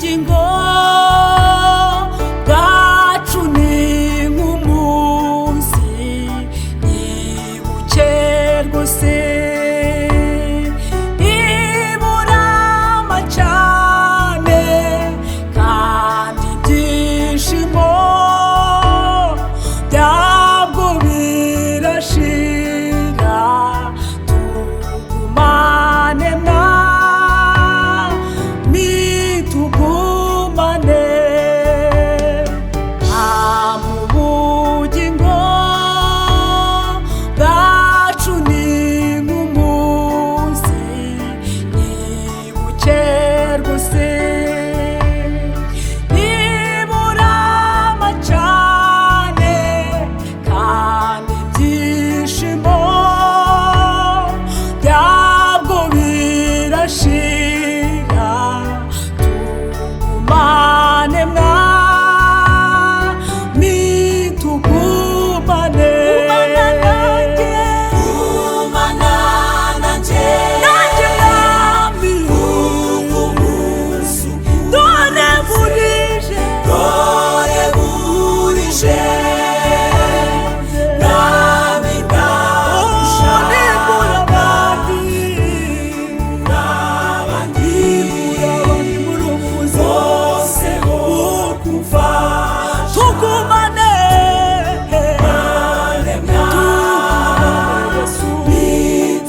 ubugingo bwacu ni nk'umunsi ntibuke rwose ntiburama cyane kandi ibyishimo byabwo birashira tugumane mwami tugumane mu bugingo bwacu ni nk'umunsi ntibuke rwose ntiburama cyane kandi ibyishimo byabwo birashira tugumane mwami tugumane Gumana nanjye mwami umunsi dore burije dore burije mwami ndagushaka n'abandi bose bo kumfasha tugumane Mane mwami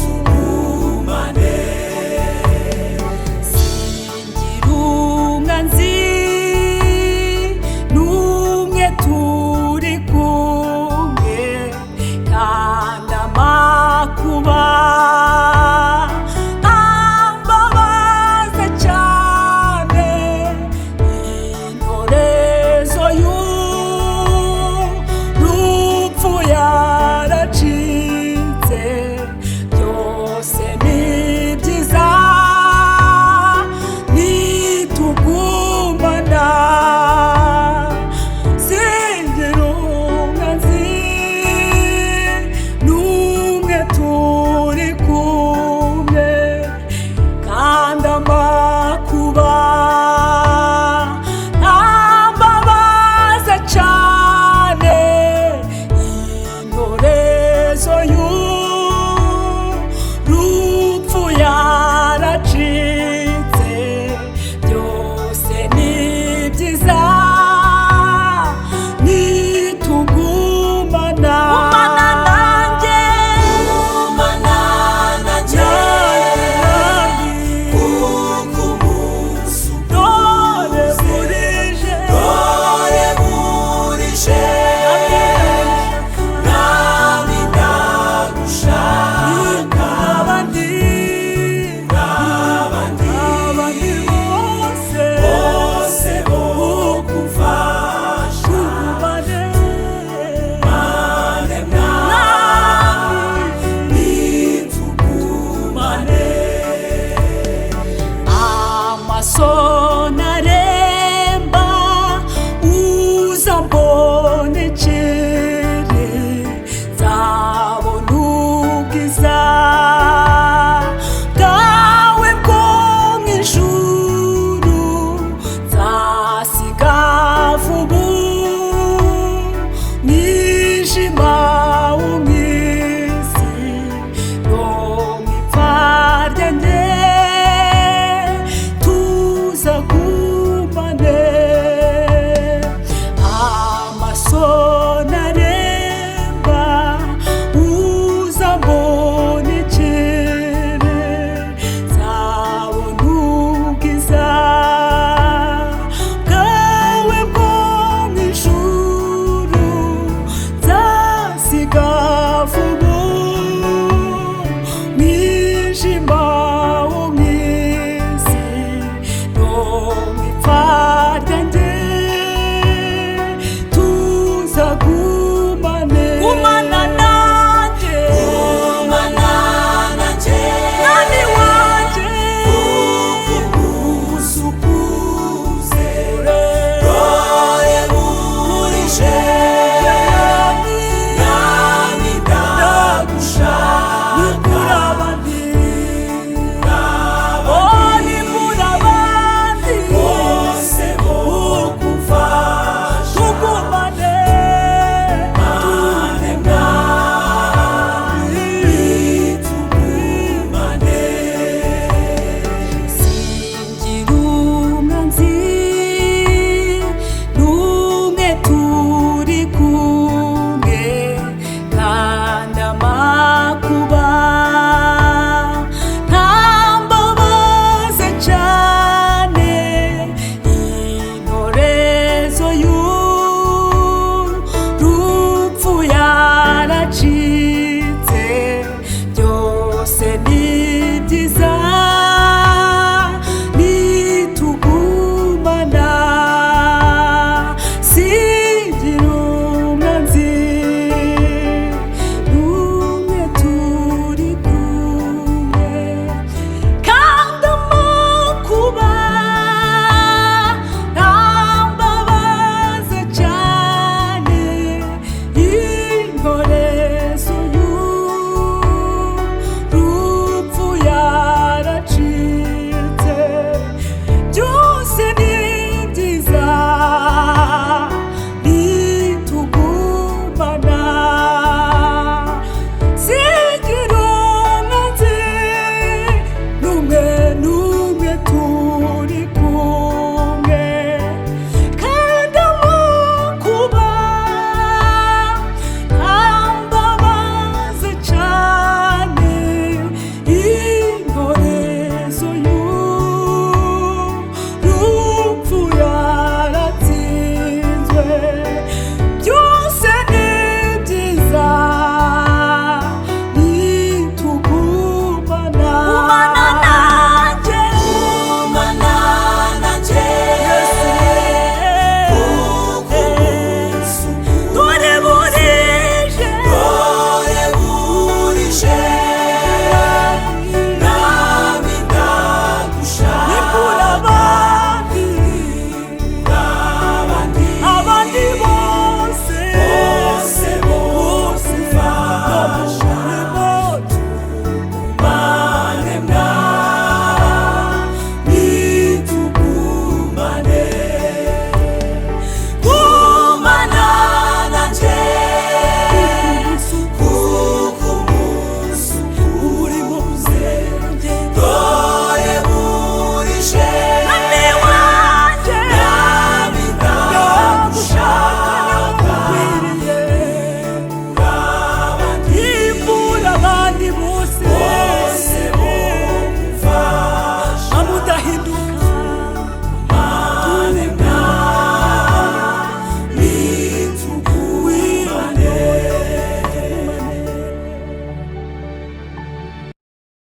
tugumane singira umwanzi n'umwe turi kumwe kandi amakuba ambabaza cyane intorezo y'urupfu yaracitse byose ni byiza nitugumana singira umwanzi n'umwe turi kumwe kandi amakuba ambabaza cyane intorezo y'urupfu yaracitse byose ni byiza nitugumana nanjye Gumana nanjye kuko umunsi dore burije dore burije mwami ndagushaka abandi bose bo kumfasha tugumane Mane mwami tugumane amaso naremba uzambonekere nzabona ubwiza bwawe bwo mu ijuru nzasiga vuba umwijima wo mu isi no mu ipfa ryanjye tuzagumane amaso naremba uzambonekere nzabona ubwiza bwawe bwo mu ijuru nzasiga vuba umwijima